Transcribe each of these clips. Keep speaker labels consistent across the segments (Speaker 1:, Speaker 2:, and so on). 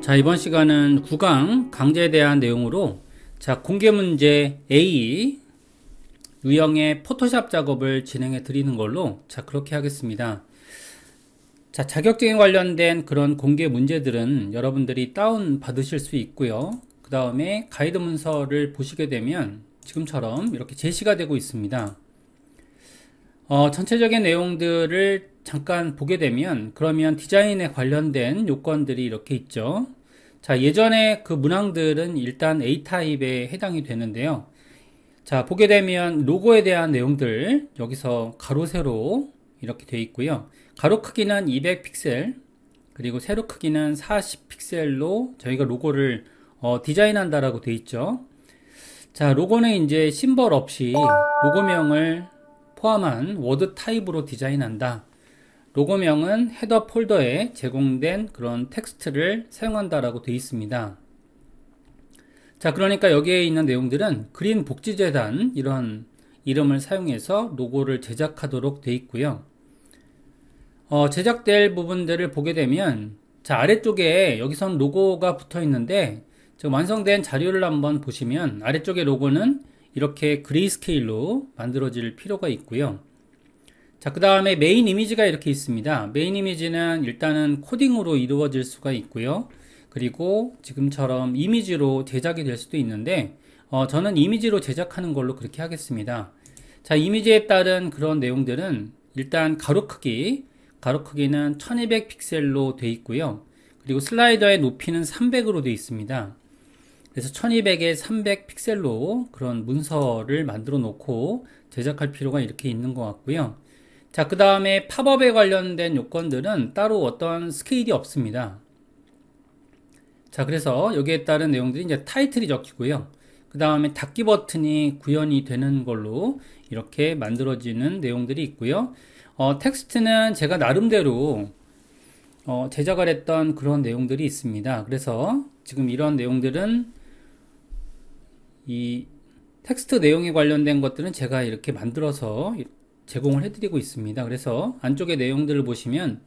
Speaker 1: 자, 이번 시간은 구강 강제에 대한 내용으로 공개 문제 A 유형의 포토샵 작업을 진행해 드리는 걸로 그렇게 하겠습니다. 자격증에 관련된 그런 공개 문제들은 여러분들이 다운 받으실 수 있고요. 그 다음에 가이드 문서를 보시게 되면 지금처럼 이렇게 제시가 되고 있습니다. 전체적인 내용들을 잠깐 보게 되면 그러면 디자인에 관련된 요건들이 이렇게 있죠. 예전에 그 문항들은 일단 A타입에 해당이 되는데요. 보게 되면 로고에 대한 내용들 여기서 가로 세로 이렇게 되어 있고요. 가로 크기는 200픽셀 그리고 세로 크기는 40픽셀로 저희가 로고를 디자인한다라고 되어 있죠. 로고는 이제 심벌 없이 로고명을 포함한 워드 타입으로 디자인한다. 로고명은 헤더 폴더에 제공된 그런 텍스트를 사용한다라고 되어 있습니다. 그러니까 여기에 있는 내용들은 그린 복지재단 이런 이름을 사용해서 로고를 제작하도록 되어 있고요. 제작될 부분들을 보게 되면 아래쪽에 여기선 로고가 붙어 있는데 완성된 자료를 한번 보시면 아래쪽에 로고는 이렇게 그레이스케일로 만들어질 필요가 있고요. 그 다음에 메인 이미지가 이렇게 있습니다. 메인 이미지는 일단은 코딩으로 이루어질 수가 있고요. 그리고 지금처럼 이미지로 제작이 될 수도 있는데 저는 이미지로 제작하는 걸로 그렇게 하겠습니다. 이미지에 따른 그런 내용들은 일단 가로 크기는 1200픽셀로 되어 있고요. 그리고 슬라이더의 높이는 300으로 되어 있습니다. 그래서 1200에 300픽셀로 그런 문서를 만들어 놓고 제작할 필요가 이렇게 있는 것 같고요. 그 다음에 팝업에 관련된 요건들은 따로 어떤 스케일이 없습니다. 그래서 여기에 따른 내용들이 이제 타이틀이 적히고요. 그 다음에 닫기 버튼이 구현이 되는 걸로 이렇게 만들어지는 내용들이 있고요. 텍스트는 제가 나름대로 제작을 했던 그런 내용들이 있습니다. 그래서 지금 이런 내용들은 이 텍스트 내용에 관련된 것들은 제가 이렇게 만들어서 제공을 해드리고 있습니다. 그래서 안쪽의 내용들을 보시면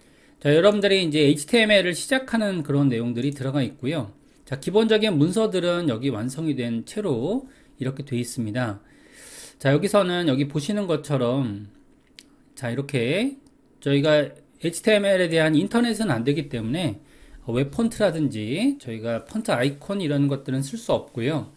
Speaker 1: 여러분들이 이제 HTML을 시작하는 그런 내용들이 들어가 있고요. 기본적인 문서들은 여기 완성이 된 채로 이렇게 되어 있습니다. 여기서는 여기 보시는 것처럼 이렇게 저희가 HTML에 대한 인터넷은 안 되기 때문에 웹 폰트라든지 저희가 폰트 아이콘 이런 것들은 쓸 수 없고요.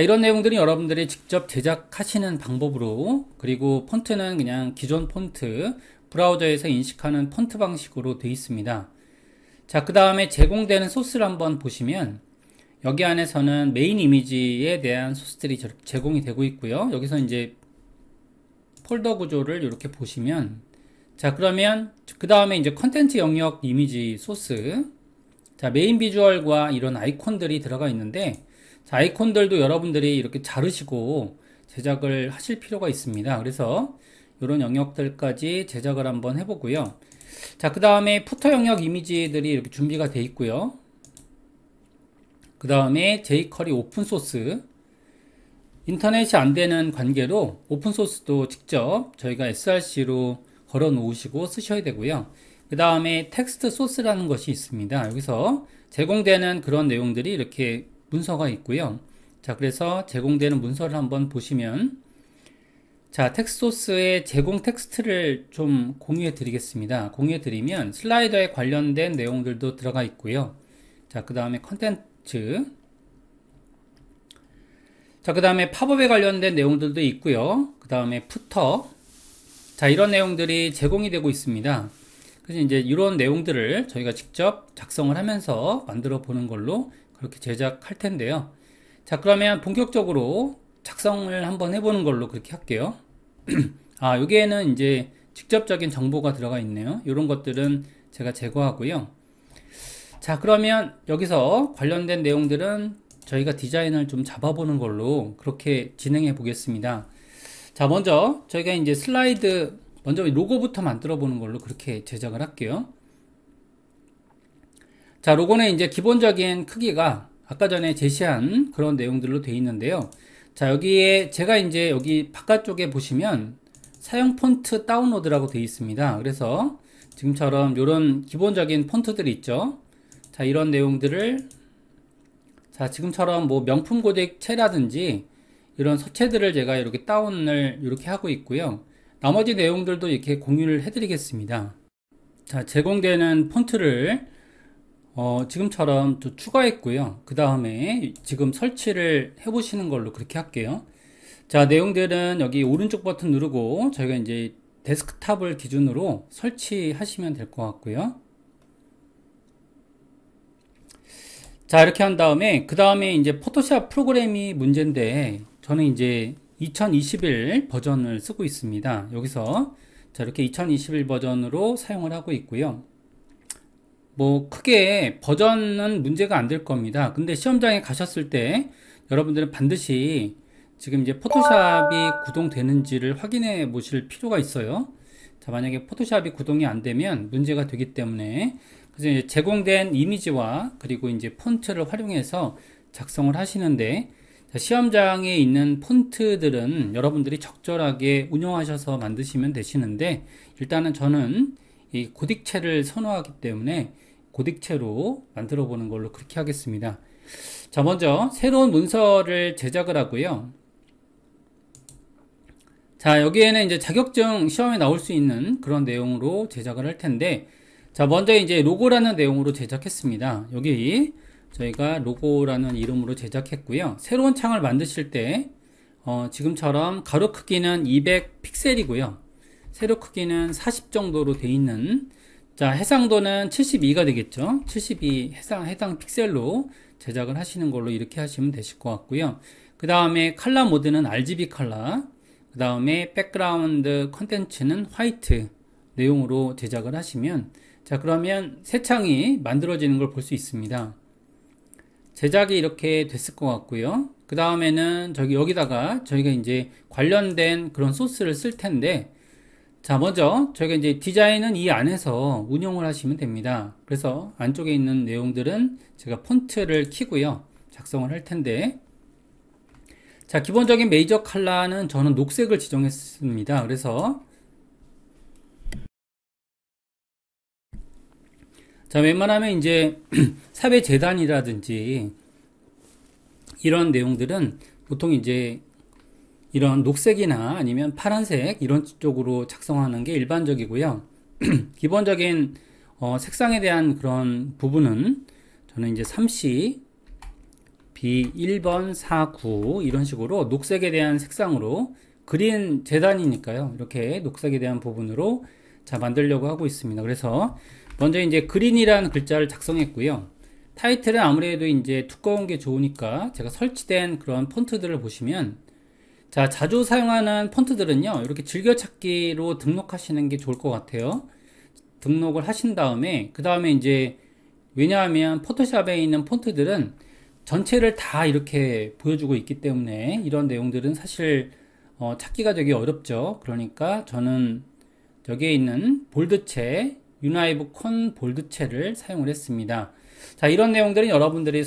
Speaker 1: 이런 내용들이 여러분들이 직접 제작하시는 방법으로, 그리고 폰트는 그냥 기존 폰트 브라우저에서 인식하는 폰트 방식으로 되어 있습니다. 그 다음에 제공되는 소스를 한번 보시면 여기 안에서는 메인 이미지에 대한 소스들이 제공이 되고 있고요. 여기서 이제 폴더 구조를 이렇게 보시면 그러면 그 다음에 이제 컨텐츠 영역 이미지 소스, 메인 비주얼과 이런 아이콘들이 들어가 있는데 아이콘들도 여러분들이 이렇게 자르시고 제작을 하실 필요가 있습니다. 그래서 이런 영역들까지 제작을 한번 해보고요. 그 다음에 푸터 영역 이미지들이 이렇게 준비가 되어 있고요. 그 다음에 jQuery 오픈소스, 인터넷이 안 되는 관계로 오픈소스도 직접 저희가 src로 걸어 놓으시고 쓰셔야 되고요. 그 다음에 텍스트 소스라는 것이 있습니다. 여기서 제공되는 그런 내용들이 이렇게 문서가 있고요. 그래서 제공되는 문서를 한번 보시면 텍스트 소스의 제공 텍스트를 좀 공유해 드리겠습니다. 공유해 드리면 슬라이더에 관련된 내용들도 들어가 있고요. 그 다음에 컨텐츠, 그 다음에 팝업에 관련된 내용들도 있고요. 그 다음에 푸터, 이런 내용들이 제공이 되고 있습니다. 그래서 이제 이런 내용들을 저희가 직접 작성을 하면서 만들어 보는 걸로 그렇게 제작할 텐데요. 그러면 본격적으로 작성을 한번 해보는 걸로 그렇게 할게요. 여기에는 이제 직접적인 정보가 들어가 있네요. 이런 것들은 제가 제거하고요. 그러면 여기서 관련된 내용들은 저희가 디자인을 좀 잡아보는 걸로 그렇게 진행해 보겠습니다. 먼저 저희가 이제 슬라이드, 먼저 로고부터 만들어 보는 걸로 그렇게 제작을 할게요. 로고는 이제 기본적인 크기가 아까 전에 제시한 그런 내용들로 되어 있는데요. 여기에 제가 이제 여기 바깥쪽에 보시면 사용 폰트 다운로드라고 되어 있습니다. 그래서 지금처럼 이런 기본적인 폰트들이 있죠. 자, 이런 내용들을 자, 지금처럼 뭐 명품 고딕체라든지 이런 서체들을 제가 이렇게 다운을 이렇게 하고 있고요. 나머지 내용들도 이렇게 공유를 해드리겠습니다. 자, 제공되는 폰트를 지금처럼 또 추가했고요. 그 다음에 지금 설치를 해보시는 걸로 그렇게 할게요. 자, 내용들은 여기 오른쪽 버튼 누르고 저희가 이제 데스크탑을 기준으로 설치하시면 될 것 같고요. 자, 이렇게 한 다음에 그 다음에 이제 포토샵 프로그램이 문제인데 저는 이제 2021 버전을 쓰고 있습니다. 여기서 자, 이렇게 2021 버전으로 사용을 하고 있고요. 뭐 크게 버전은 문제가 안 될 겁니다. 근데 시험장에 가셨을 때 여러분들은 반드시 지금 이제 포토샵이 구동되는지를 확인해 보실 필요가 있어요. 자, 만약에 포토샵이 구동이 안 되면 문제가 되기 때문에 그래서 이제 제공된 이미지와 그리고 이제 폰트를 활용해서 작성을 하시는데 자, 시험장에 있는 폰트들은 여러분들이 적절하게 운영하셔서 만드시면 되시는데 일단은 저는 이 고딕체를 선호하기 때문에 고딕체로 만들어 보는 걸로 그렇게 하겠습니다. 자, 먼저 새로운 문서를 제작을 하고요. 자, 여기에는 이제 자격증 시험에 나올 수 있는 그런 내용으로 제작을 할 텐데 자, 먼저 이제 로고라는 내용으로 제작했습니다. 여기 저희가 로고라는 이름으로 제작했고요. 새로운 창을 만드실 때 지금처럼 가로 크기는 200 픽셀이고요. 세로 크기는 40 정도로 돼 있는 자, 해상도는 72가 되겠죠. 72 해당 픽셀로 제작을 하시는 걸로 이렇게 하시면 되실 것 같고요. 그 다음에 컬러 모드는 RGB 컬러, 그 다음에 백그라운드 컨텐츠는 화이트 내용으로 제작을 하시면 자, 그러면 새 창이 만들어지는 걸 볼 수 있습니다. 제작이 이렇게 됐을 것 같고요. 그 다음에는 여기다가 저희가 이제 관련된 그런 소스를 쓸 텐데 자, 먼저 저희가 이제 디자인은 이 안에서 운영을 하시면 됩니다. 그래서 안쪽에 있는 내용들은 제가 폰트를 키고요. 작성을 할 텐데 자, 기본적인 메이저 컬러는 저는 녹색을 지정했습니다. 그래서 자, 웬만하면 이제 사회 재단이라든지 이런 내용들은 보통 이제 이런 녹색이나 아니면 파란색 이런 쪽으로 작성하는 게 일반적이고요. 기본적인 색상에 대한 그런 부분은 저는 이제 3C B1번 49 이런 식으로 녹색에 대한 색상으로 그린 재단이니까요. 이렇게 녹색에 대한 부분으로 자, 만들려고 하고 있습니다. 그래서 먼저 이제 그린이라는 글자를 작성했고요. 타이틀은 아무래도 이제 두꺼운 게 좋으니까 제가 설치된 그런 폰트들을 보시면 자, 자주 사용하는 폰트들은요, 이렇게 즐겨찾기로 등록하시는 게 좋을 것 같아요. 등록을 하신 다음에, 그 다음에 이제, 왜냐하면 포토샵에 있는 폰트들은 전체를 다 이렇게 보여주고 있기 때문에 이런 내용들은 사실 찾기가 되게 어렵죠. 그러니까 저는 여기에 있는 볼드체, 유나이브 콘 볼드체를 사용을 했습니다. 자, 이런 내용들은 여러분들이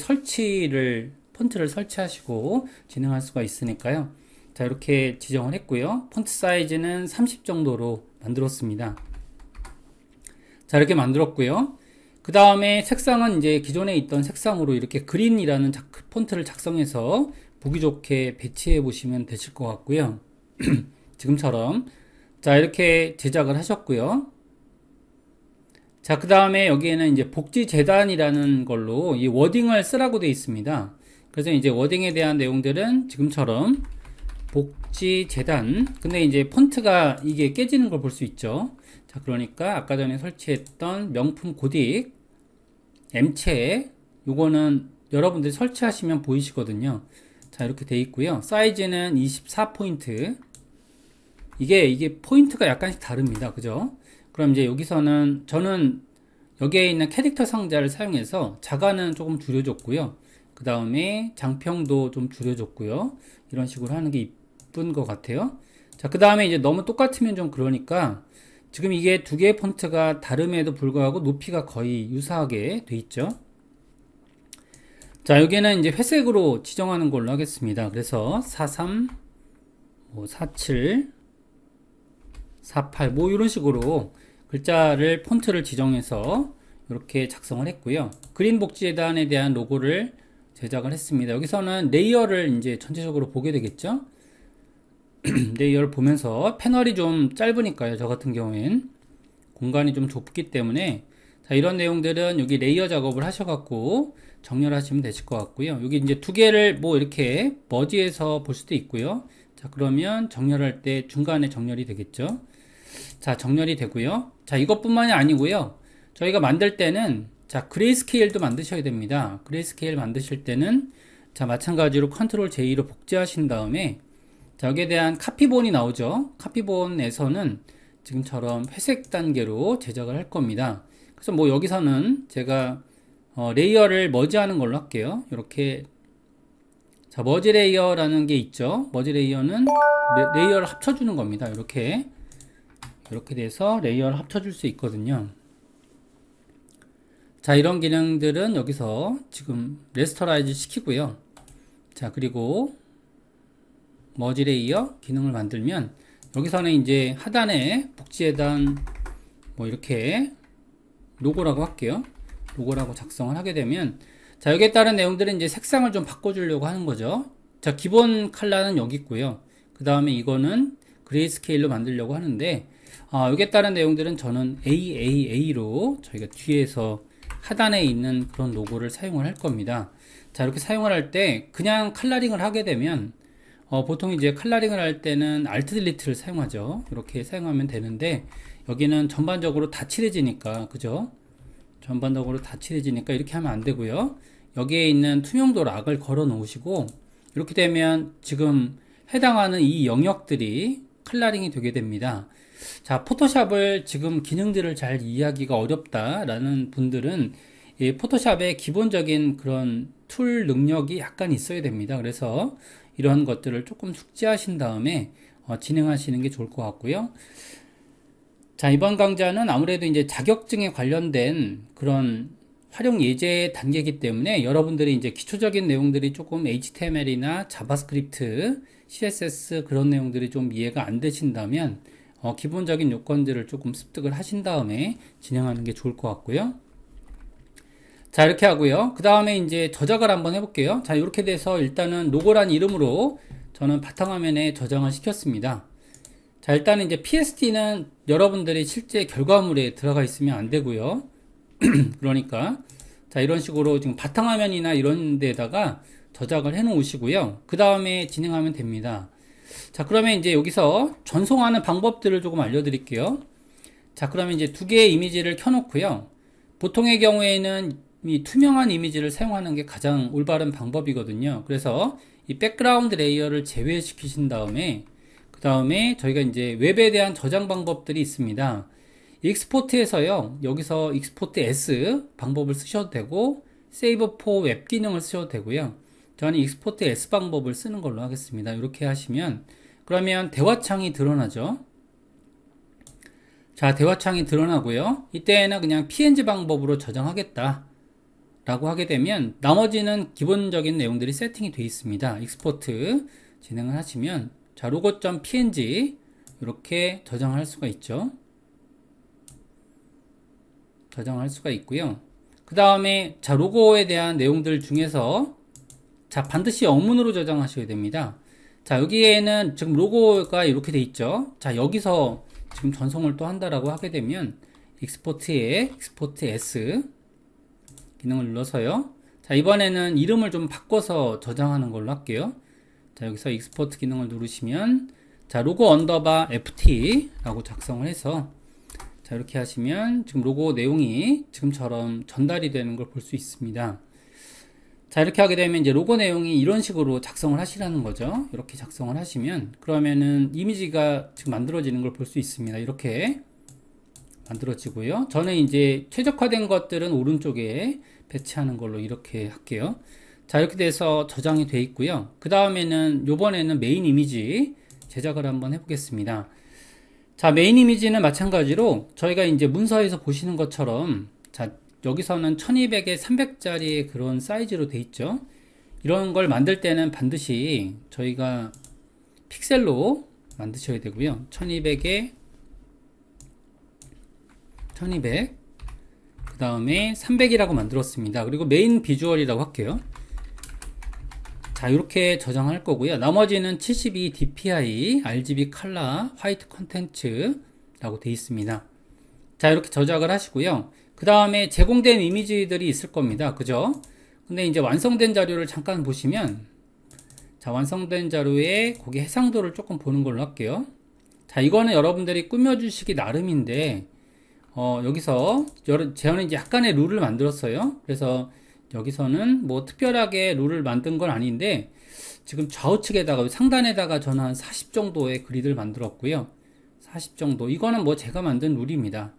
Speaker 1: 폰트를 설치하시고 진행할 수가 있으니까요. 자, 이렇게 지정을 했고요. 폰트 사이즈는 30 정도로 만들었습니다. 자, 이렇게 만들었고요. 그 다음에 색상은 이제 기존에 있던 색상으로 이렇게 그린이라는 폰트를 작성해서 보기 좋게 배치해 보시면 되실 것 같고요. 지금처럼 자, 이렇게 제작을 하셨고요. 자, 그 다음에 여기에는 이제 복지재단이라는 걸로 이 워딩을 쓰라고 되어 있습니다. 그래서 이제 워딩에 대한 내용들은 지금처럼 복지재단, 근데 이제 폰트가 이게 깨지는 걸 볼 수 있죠. 자, 그러니까 아까 전에 설치했던 명품 고딕 M체, 요거는 여러분들이 설치하시면 보이시거든요. 자, 이렇게 돼 있고요. 사이즈는 24포인트. 이게 포인트가 약간씩 다릅니다. 그죠? 그럼 이제 여기서는 저는 여기에 있는 캐릭터 상자를 사용해서 자가는 조금 줄여줬고요. 그 다음에 장평도 좀 줄여줬고요. 이런 식으로 하는 게 이쁜 것 같아요. 자, 그 다음에 이제 너무 똑같으면 좀 그러니까 지금 이게 두 개의 폰트가 다름에도 불구하고 높이가 거의 유사하게 돼 있죠. 자, 여기는 이제 회색으로 지정하는 걸로 하겠습니다. 그래서 43, 47, 48, 이런 식으로 글자를 폰트를 지정해서 이렇게 작성을 했고요. 그린 복지재단에 대한 로고를 제작을 했습니다. 여기서는 레이어를 이제 전체적으로 보게 되겠죠. 레이어를 보면서 패널이 좀 짧으니까요. 저 같은 경우엔 공간이 좀 좁기 때문에 자, 이런 내용들은 여기 레이어 작업을 하셔갖고 정렬하시면 되실 것 같고요. 여기 이제 두 개를 뭐 이렇게 머지해서 볼 수도 있고요. 자, 그러면 정렬할 때 중간에 정렬이 되겠죠. 자, 정렬이 되고요. 자, 이것뿐만이 아니고요. 저희가 만들 때는 자, 그레이스케일도 만드셔야 됩니다. 그레이스케일 만드실 때는 자, 마찬가지로 컨트롤 J로 복제하신 다음에 자, 여기에 대한 카피본이 나오죠. 카피본에서는 지금처럼 회색 단계로 제작을 할 겁니다. 그래서 뭐 여기서는 제가 레이어를 머지하는 걸로 할게요. 이렇게 자, 머지 레이어라는 게 있죠. 머지 레이어는 레이어를 합쳐주는 겁니다. 이렇게 돼서 레이어를 합쳐줄 수 있거든요. 자, 이런 기능들은 여기서 지금 레스터라이즈 시키고요. 자, 그리고 머지 레이어 기능을 만들면 여기서는 이제 하단에 복지재단 뭐 이렇게 로고라고 할게요. 로고라고 작성을 하게 되면 자, 여기에 따른 내용들은 이제 색상을 좀 바꿔주려고 하는 거죠. 자, 기본 컬러는 여기 있고요. 그 다음에 이거는 그레이스케일로 만들려고 하는데 여기에 따른 내용들은 저는 AAA로 저희가 뒤에서 하단에 있는 그런 로고를 사용을 할 겁니다. 자, 이렇게 사용을 할 때 그냥 컬러링을 하게 되면 보통 이제 컬러링을 할 때는 Alt Delete를 사용하죠. 이렇게 사용하면 되는데 여기는 전반적으로 다 칠해지니까 그죠? 전반적으로 다 칠해지니까 이렇게 하면 안 되고요. 여기에 있는 투명도 락을 걸어 놓으시고 이렇게 되면 지금 해당하는 이 영역들이 컬러링이 되게 됩니다. 자, 포토샵을 지금 기능들을 잘 이해하기가 어렵다라는 분들은 이 포토샵의 기본적인 그런 툴 능력이 약간 있어야 됩니다. 그래서 이런 것들을 조금 숙지하신 다음에 진행하시는 게 좋을 것 같고요. 자, 이번 강좌는 아무래도 이제 자격증에 관련된 그런 활용 예제 단계이기 때문에 여러분들이 이제 기초적인 내용들이 조금 HTML이나 자바스크립트, CSS 그런 내용들이 좀 이해가 안 되신다면 기본적인 요건들을 조금 습득을 하신 다음에 진행하는 게 좋을 것 같고요. 자, 이렇게 하고요. 그 다음에 이제 저작을 한번 해볼게요. 자, 이렇게 돼서 일단은 로고란 이름으로 저는 바탕화면에 저장을 시켰습니다. 자, 일단은 이제 PST는 여러분들이 실제 결과물에 들어가 있으면 안 되고요. 그러니까 자, 이런 식으로 지금 바탕화면이나 이런 데다가 저작을 해 놓으시고요. 그 다음에 진행하면 됩니다. 자, 그러면 이제 여기서 전송하는 방법들을 조금 알려드릴게요. 자, 그러면 이제 두 개의 이미지를 켜놓고요. 보통의 경우에는 이 투명한 이미지를 사용하는 게 가장 올바른 방법이거든요. 그래서 이 백그라운드 레이어를 제외시키신 다음에 그 다음에 저희가 이제 웹에 대한 저장 방법들이 있습니다. 익스포트에서요, 여기서 익스포트 S 방법을 쓰셔도 되고 세이브 포 웹 기능을 쓰셔도 되고요. 저는 익스포트 S 방법을 쓰는 걸로 하겠습니다. 이렇게 하시면 그러면 대화창이 드러나죠. 자, 대화창이 드러나고요. 이때는 그냥 PNG 방법으로 저장하겠다 라고 하게 되면 나머지는 기본적인 내용들이 세팅이 되어 있습니다. 익스포트 진행을 하시면 자, logo.png 이렇게 저장할 수가 있죠. 저장할 수가 있고요. 그 다음에 자, 로고에 대한 내용들 중에서 자, 반드시 영문으로 저장하셔야 됩니다. 자, 여기에는 지금 로고가 이렇게 돼 있죠. 자, 여기서 지금 전송을 또 한다라고 하게 되면 익스포트에 익스포트 S 기능을 눌러서요. 자, 이번에는 이름을 좀 바꿔서 저장하는 걸로 할게요. 자, 여기서 익스포트 기능을 누르시면 자, 로고 언더바 FT 라고 작성을 해서 자, 이렇게 하시면 지금 로고 내용이 지금처럼 전달이 되는 걸 볼 수 있습니다. 자, 이렇게 하게 되면 이제 로고 내용이 이런 식으로 작성을 하시라는 거죠. 이렇게 작성을 하시면 그러면은 이미지가 지금 만들어지는 걸 볼 수 있습니다. 이렇게 만들어지고요. 저는 이제 최적화된 것들은 오른쪽에 배치하는 걸로 이렇게 할게요. 자, 이렇게 돼서 저장이 되어 있고요. 그 다음에는 요번에는 메인 이미지 제작을 한번 해보겠습니다. 자, 메인 이미지는 마찬가지로 저희가 이제 문서에서 보시는 것처럼 자, 여기서는 1200에 300짜리 그런 사이즈로 돼 있죠. 이런 걸 만들 때는 반드시 저희가 픽셀로 만드셔야 되고요. 1200에 1200, 그 다음에 300이라고 만들었습니다. 그리고 메인 비주얼이라고 할게요. 자, 이렇게 저장할 거고요. 나머지는 72 DPI, RGB 컬러, 화이트 컨텐츠라고 되어 있습니다. 자, 이렇게 저장을 하시고요. 그 다음에 제공된 이미지들이 있을 겁니다. 그죠? 근데 이제 완성된 자료를 잠깐 보시면, 자, 완성된 자료에 거기 해상도를 조금 보는 걸로 할게요. 자, 이거는 여러분들이 꾸며주시기 나름인데, 여기서 저는 이제 약간의 룰을 만들었어요. 그래서 여기서는 뭐 특별하게 룰을 만든 건 아닌데, 지금 좌우측에다가 상단에다가 저는 한 40 정도의 그리드를 만들었고요. 40 정도. 이거는 뭐 제가 만든 룰입니다.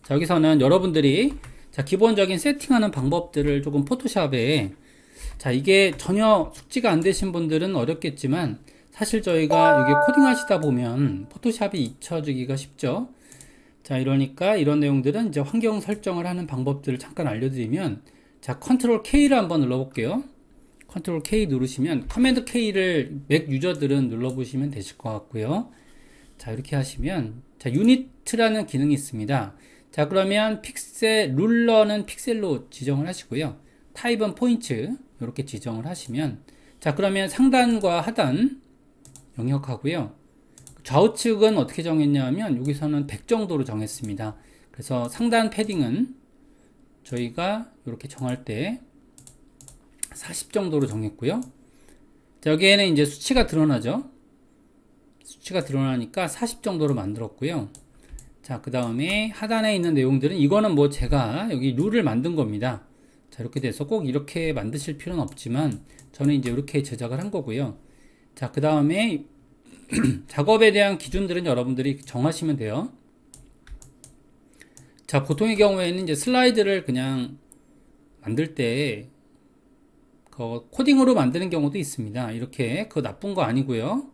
Speaker 1: 자, 여기서는 여러분들이 자, 기본적인 세팅하는 방법들을 조금 포토샵에, 자, 이게 전혀 숙지가 안 되신 분들은 어렵겠지만 사실 저희가 이게 코딩 하시다 보면 포토샵이 잊혀지기가 쉽죠. 자, 이러니까 이런 내용들은 이제 환경 설정을 하는 방법들을 잠깐 알려드리면, 자, 컨트롤 K를 한번 눌러볼게요. 컨트롤 K 누르시면, 커맨드 K를 맥 유저들은 눌러보시면 되실 것 같고요. 자, 이렇게 하시면, 자, 유니트라는 기능이 있습니다. 자, 그러면 픽셀, 룰러는 픽셀로 지정을 하시고요. 타입은 포인트, 이렇게 지정을 하시면, 자, 그러면 상단과 하단 영역하고요. 좌우측은 어떻게 정했냐면, 여기서는 100 정도로 정했습니다. 그래서 상단 패딩은 저희가 이렇게 정할 때 40 정도로 정했고요. 자, 여기에는 이제 수치가 드러나죠. 수치가 드러나니까 40 정도로 만들었고요. 자, 그 다음에 하단에 있는 내용들은 이거는 뭐 제가 여기 룰을 만든 겁니다. 자, 이렇게 돼서 꼭 이렇게 만드실 필요는 없지만 저는 이제 이렇게 제작을 한 거고요. 자, 그 다음에 작업에 대한 기준들은 여러분들이 정하시면 돼요. 자, 보통의 경우에는 이제 슬라이드를 그냥 만들 때 코딩으로 만드는 경우도 있습니다. 이렇게 그거 나쁜 거 아니고요.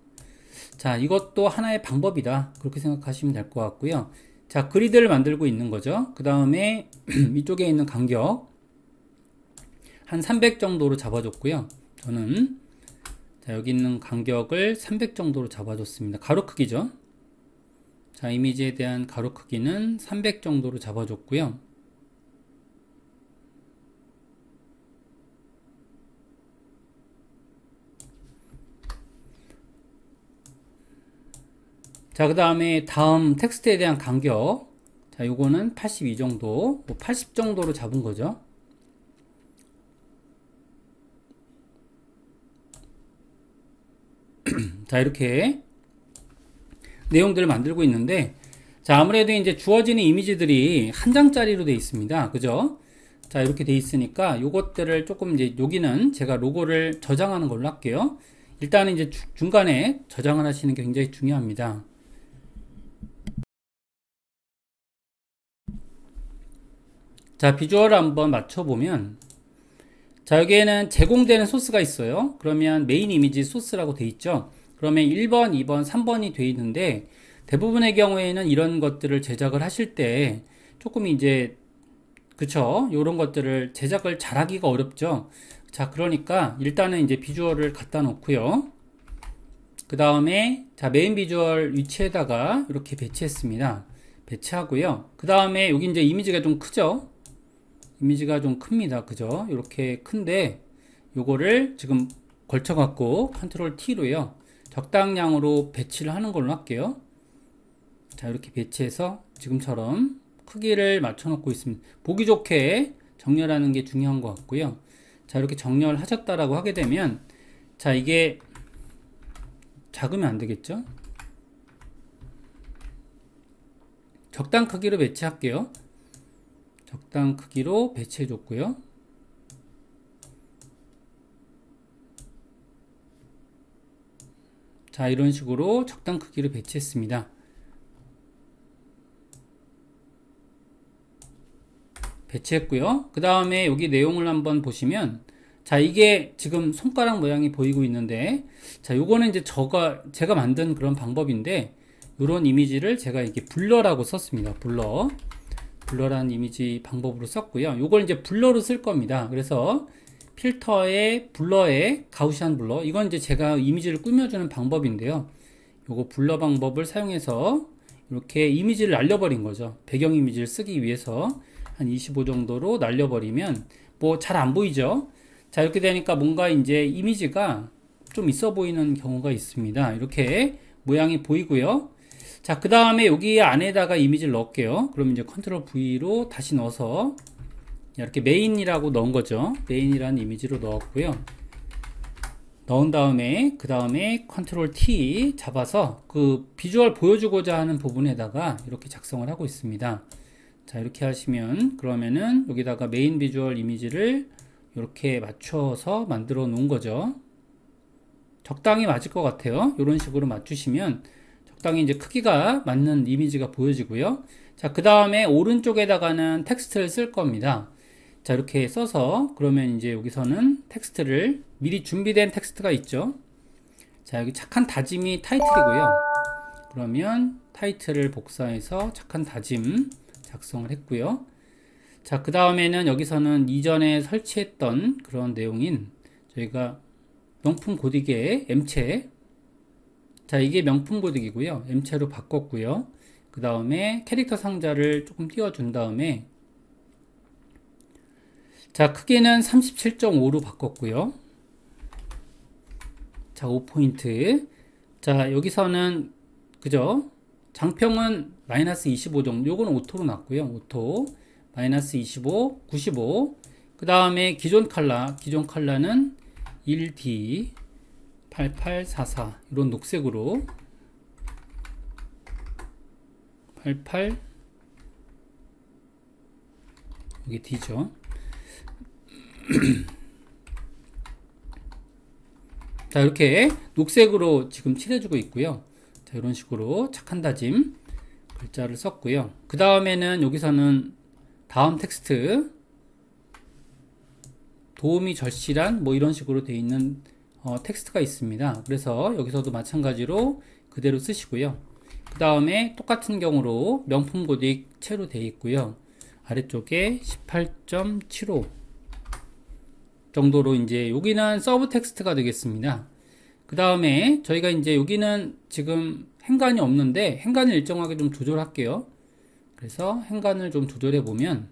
Speaker 1: 자, 이것도 하나의 방법이다. 그렇게 생각하시면 될 것 같고요. 자, 그리드를 만들고 있는 거죠. 그 다음에 이쪽에 있는 간격 한 300 정도로 잡아줬고요. 저는 자, 여기 있는 간격을 300 정도로 잡아줬습니다. 가로 크기죠. 자, 이미지에 대한 가로 크기는 300 정도로 잡아줬고요. 자, 그 다음에 다음 텍스트에 대한 간격, 자, 요거는 82 정도, 80 정도로 잡은 거죠. 자, 이렇게 내용들을 만들고 있는데, 자, 아무래도 이제 주어지는 이미지들이 한 장짜리로 되어 있습니다. 그죠? 자, 이렇게 되어 있으니까 요것들을 조금 이제 여기는 제가 로고를 저장하는 걸로 할게요. 일단은 이제 중간에 저장을 하시는 게 굉장히 중요합니다. 자, 비주얼을 한번 맞춰보면, 자, 여기에는 제공되는 소스가 있어요. 그러면 메인 이미지 소스라고 돼 있죠. 그러면 1번, 2번, 3번이 돼 있는데 대부분의 경우에는 이런 것들을 제작을 하실 때 조금 이제 그쵸? 요런 것들을 제작을 잘하기가 어렵죠. 자, 그러니까 일단은 이제 비주얼을 갖다 놓고요. 그 다음에 자, 메인 비주얼 위치에다가 이렇게 배치했습니다. 배치하고요. 그 다음에 여기 이제 이미지가 좀 크죠? 이미지가 좀 큽니다. 그죠? 이렇게 큰데 요거를 지금 걸쳐 갖고 컨트롤 T로요. 적당량으로 배치를 하는 걸로 할게요. 자, 이렇게 배치해서 지금처럼 크기를 맞춰 놓고 있습니다. 보기 좋게 정렬하는 게 중요한 것 같고요. 자, 이렇게 정렬하셨다라고 하게 되면 자, 이게 작으면 안 되겠죠? 적당 크기로 배치할게요. 적당 크기로 배치해 줬고요. 자, 이런 식으로 적당 크기로 배치했습니다. 배치했고요. 그 다음에 여기 내용을 한번 보시면 자, 이게 지금 손가락 모양이 보이고 있는데 자, 요거는 이제 제가 만든 그런 방법인데 요런 이미지를 제가 이렇게 블러라고 썼습니다. 블러라는 이미지 방법으로 썼고요. 요걸 이제 블러로 쓸 겁니다. 그래서 필터에 블러에 가우시안 블러, 이건 이제 제가 이미지를 꾸며주는 방법인데요. 요거 블러 방법을 사용해서 이렇게 이미지를 날려버린 거죠. 배경 이미지를 쓰기 위해서 한 25 정도로 날려버리면 뭐 잘 안 보이죠? 자, 이렇게 되니까 뭔가 이제 이미지가 좀 있어 보이는 경우가 있습니다. 이렇게 모양이 보이고요. 자, 그 다음에 여기 안에다가 이미지를 넣을게요. 그럼 이제 컨트롤 V로 다시 넣어서 이렇게 메인이라고 넣은 거죠. 메인이라는 이미지로 넣었고요. 넣은 다음에 그 다음에 컨트롤 T 잡아서 그 비주얼 보여주고자 하는 부분에다가 이렇게 작성을 하고 있습니다. 자, 이렇게 하시면 그러면은 여기다가 메인 비주얼 이미지를 이렇게 맞춰서 만들어 놓은 거죠. 적당히 맞을 것 같아요. 이런 식으로 맞추시면 적당히 이제 크기가 맞는 이미지가 보여지고요. 자, 그 다음에 오른쪽에다가는 텍스트를 쓸 겁니다. 자, 이렇게 써서 그러면 이제 여기서는 텍스트를 미리 준비된 텍스트가 있죠. 자, 여기 착한 다짐이 타이틀이고요. 그러면 타이틀을 복사해서 착한 다짐 작성을 했고요. 자, 그 다음에는 여기서는 이전에 설치했던 그런 내용인 저희가 명품 고딕의 M체, 자, 이게 명품 고딕이고요. M체로 바꿨고요. 그 다음에 캐릭터 상자를 조금 띄워준 다음에 자, 크기는 37.5로 바꿨고요. 자, 5포인트. 자, 여기서는 그죠? 장평은 마이너스 25 정도. 요거는 오토로 놨고요. 오토 마이너스 25, 95. 그 다음에 기존 컬러는 1D 8844 이런 녹색으로 88 여기 D죠. 자, 이렇게 녹색으로 지금 칠해주고 있고요. 자, 이런 식으로 착한 다짐 글자를 썼고요. 그 다음에는 여기서는 다음 텍스트 도움이 절실한 뭐 이런 식으로 되어 있는 텍스트가 있습니다. 그래서 여기서도 마찬가지로 그대로 쓰시고요. 그 다음에 똑같은 경우로 명품 고딕 채로 되어 있고요. 아래쪽에 18.75 정도로 이제 여기는 서브 텍스트가 되겠습니다. 그 다음에 저희가 이제 여기는 지금 행간이 없는데 행간을 일정하게 좀 조절할게요. 그래서 행간을 좀 조절해 보면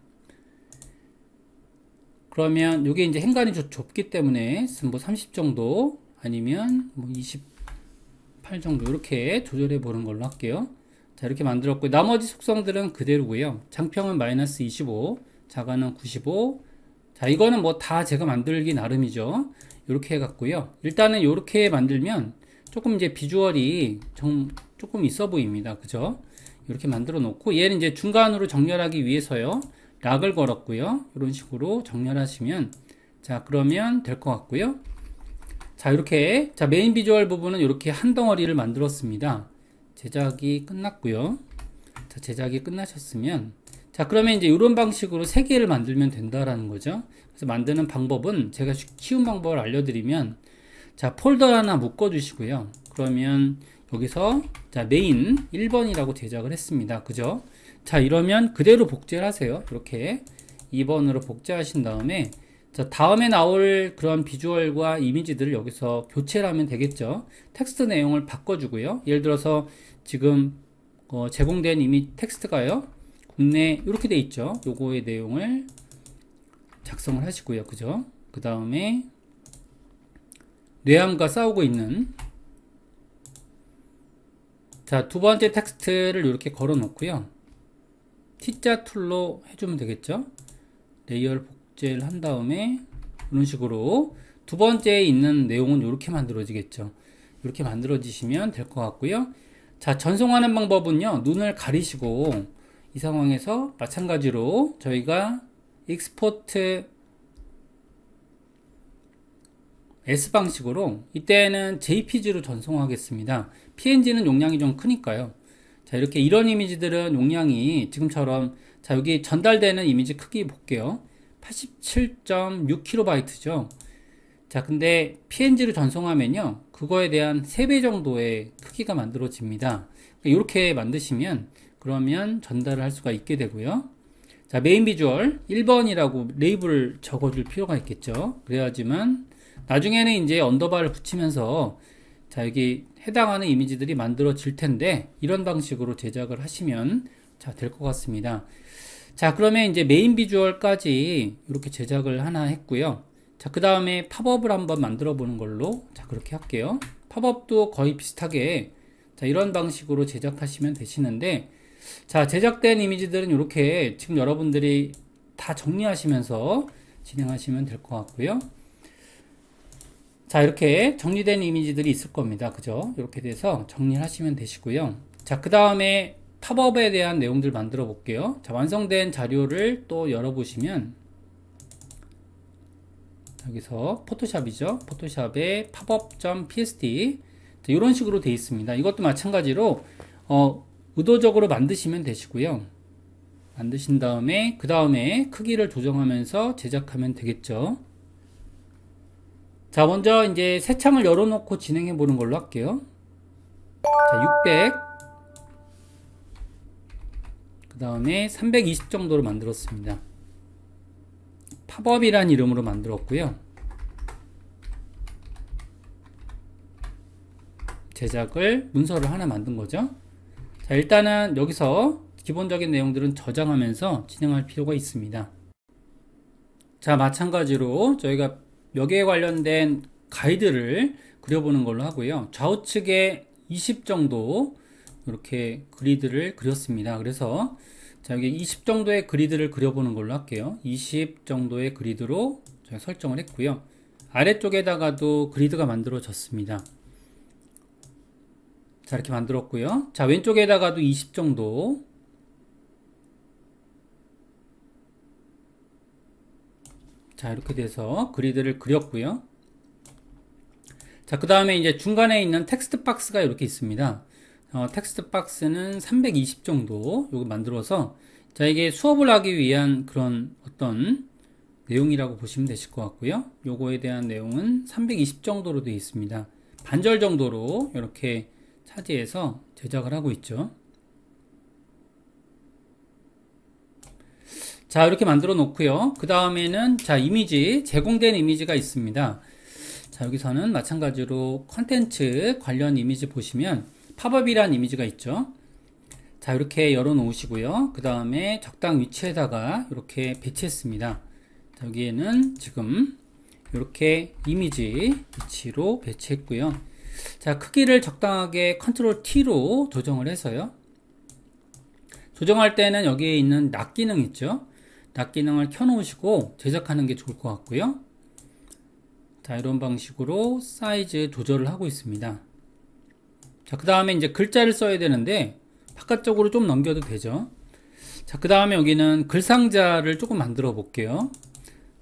Speaker 1: 그러면 이게 이제 행간이 좀 좁기 때문에 뭐 30 정도 아니면 뭐 28 정도 이렇게 조절해 보는 걸로 할게요. 자, 이렇게 만들었고 나머지 속성들은 그대로고요. 장평은 마이너스 25, 자가는 95. 자, 이거는 뭐 다 제가 만들기 나름이죠. 이렇게 해갖고요. 일단은 이렇게 만들면 조금 이제 비주얼이 조금 있어 보입니다. 그죠? 이렇게 만들어 놓고 얘는 이제 중간으로 정렬하기 위해서요. 락을 걸었고요. 이런 식으로 정렬하시면 자, 그러면 될 것 같고요. 자, 이렇게 자, 메인 비주얼 부분은 이렇게 한 덩어리를 만들었습니다. 제작이 끝났고요. 자, 제작이 끝나셨으면 자, 그러면 이제 이런 방식으로 3개를 만들면 된다라는 거죠. 그래서 만드는 방법은 제가 쉬운 방법을 알려드리면 자, 폴더 하나 묶어 주시고요. 그러면 여기서 자, 메인 1번이라고 제작을 했습니다. 그죠? 자, 이러면 그대로 복제를 하세요. 이렇게 2번으로 복제하신 다음에 자, 다음에 나올 그런 비주얼과 이미지들을 여기서 교체를 하면 되겠죠. 텍스트 내용을 바꿔주고요. 예를 들어서 지금 제공된 이미 텍스트가요. 국내 이렇게 돼 있죠. 요거의 내용을 작성을 하시고요. 그죠? 그 다음에 뇌암과 싸우고 있는 자, 두 번째 텍스트를 이렇게 걸어 놓고요. T자 툴로 해주면 되겠죠. 레이어를 복제를 한 다음에 이런 식으로 두 번째에 있는 내용은 이렇게 만들어지겠죠. 이렇게 만들어지시면 될 것 같고요. 자, 전송하는 방법은요. 눈을 가리시고 이 상황에서 마찬가지로 저희가 익스포트 S 방식으로 이때는 JPG로 전송하겠습니다. PNG는 용량이 좀 크니까요. 자, 이렇게 이런 이미지들은 용량이 지금처럼 자, 여기 전달되는 이미지 크기 볼게요. 87.6KB죠. 자, 근데 PNG로 전송하면요. 그거에 대한 3배 정도의 크기가 만들어집니다. 이렇게 만드시면 그러면 전달을 할 수가 있게 되고요. 자, 메인 비주얼 1번이라고 레이블을 적어줄 필요가 있겠죠. 그래야지만 나중에는 이제 언더바를 붙이면서 자, 여기 해당하는 이미지들이 만들어질 텐데 이런 방식으로 제작을 하시면 자, 될 것 같습니다. 자, 그러면 이제 메인 비주얼까지 이렇게 제작을 하나 했고요. 자, 그 다음에 팝업을 한번 만들어 보는 걸로, 자, 그렇게 할게요. 팝업도 거의 비슷하게, 자, 이런 방식으로 제작하시면 되시는데, 자, 제작된 이미지들은 이렇게 지금 여러분들이 다 정리하시면서 진행하시면 될 것 같고요. 자, 이렇게 정리된 이미지들이 있을 겁니다. 그죠? 이렇게 돼서 정리를 하시면 되시고요. 자, 그 다음에 팝업에 대한 내용들 만들어 볼게요. 자, 완성된 자료를 또 열어보시면, 여기서 포토샵이죠. 포토샵에 팝업.psd 이런 식으로 되어 있습니다. 이것도 마찬가지로 의도적으로 만드시면 되시고요. 만드신 다음에 그 다음에 크기를 조정하면서 제작하면 되겠죠. 자, 먼저 이제 새 창을 열어놓고 진행해 보는 걸로 할게요. 자, 600, 그 다음에 320 정도로 만들었습니다. 팝업이란 이름으로 만들었고요. 제작을 문서를 하나 만든 거죠. 자, 일단은 여기서 기본적인 내용들은 저장하면서 진행할 필요가 있습니다. 자, 마찬가지로 저희가 여기에 관련된 가이드를 그려보는 걸로 하고요. 좌우측에 20 정도 이렇게 그리드를 그렸습니다. 그래서 자, 여기 20 정도의 그리드를 그려보는 걸로 할게요. 20 정도의 그리드로 저희가 설정을 했고요. 아래쪽에다가도 그리드가 만들어졌습니다. 자, 이렇게 만들었고요. 자, 왼쪽에다가도 20 정도. 자, 이렇게 돼서 그리드를 그렸고요. 자, 그 다음에 이제 중간에 있는 텍스트 박스가 이렇게 있습니다. 텍스트 박스는 320 정도 요거 만들어서, 자, 이게 수업을 하기 위한 그런 어떤 내용이라고 보시면 되실 것 같고요. 요거에 대한 내용은 320 정도로 되어 있습니다. 반절 정도로 이렇게 차지해서 제작을 하고 있죠. 자, 이렇게 만들어 놓고요. 그 다음에는 자, 이미지, 제공된 이미지가 있습니다. 자, 여기서는 마찬가지로 컨텐츠 관련 이미지 보시면 팝업이란 이미지가 있죠. 자, 이렇게 열어 놓으시고요. 그 다음에 적당 위치에다가 이렇게 배치했습니다. 자, 여기에는 지금 이렇게 이미지 위치로 배치했고요. 자, 크기를 적당하게 컨트롤 T로 조정을 해서요. 조정할 때는 여기에 있는 낙 기능 있죠. 낙 기능을 켜 놓으시고 제작하는 게 좋을 것 같고요. 자, 이런 방식으로 사이즈 조절을 하고 있습니다. 자, 그 다음에 이제 글자를 써야 되는데 바깥쪽으로 좀 넘겨도 되죠. 자, 그 다음에 여기는 글상자를 조금 만들어 볼게요.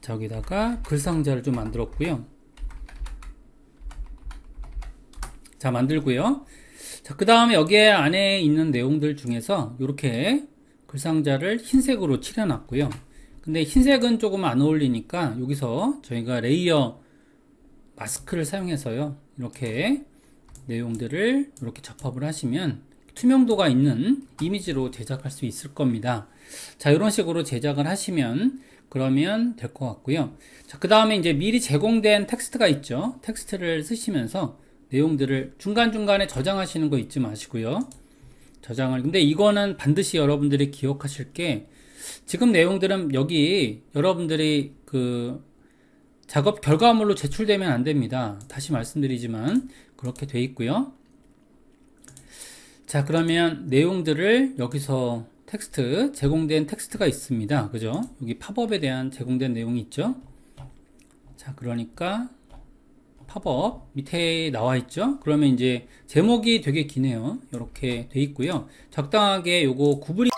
Speaker 1: 자, 여기다가 글상자를 좀 만들었고요. 자, 만들고요. 자, 그 다음에 여기에 안에 있는 내용들 중에서 이렇게 글상자를 흰색으로 칠해놨고요. 근데 흰색은 조금 안 어울리니까 여기서 저희가 레이어 마스크를 사용해서요. 이렇게 내용들을 이렇게 접합을 하시면 투명도가 있는 이미지로 제작할 수 있을 겁니다. 자, 이런 식으로 제작을 하시면 그러면 될 것 같고요. 자, 그 다음에 이제 미리 제공된 텍스트가 있죠. 텍스트를 쓰시면서 내용들을 중간중간에 저장하시는 거 잊지 마시고요. 저장을, 근데 이거는 반드시 여러분들이 기억하실 게, 지금 내용들은 여기 여러분들이 그 작업 결과물로 제출되면 안 됩니다. 다시 말씀드리지만 그렇게 돼 있고요. 자, 그러면 내용들을 여기서 텍스트, 제공된 텍스트가 있습니다. 그죠? 여기 팝업에 대한 제공된 내용이 있죠. 자, 그러니까 팝업 밑에 나와 있죠. 그러면 이제 제목이 되게 기네요. 이렇게 돼 있고요. 적당하게 요거 구분이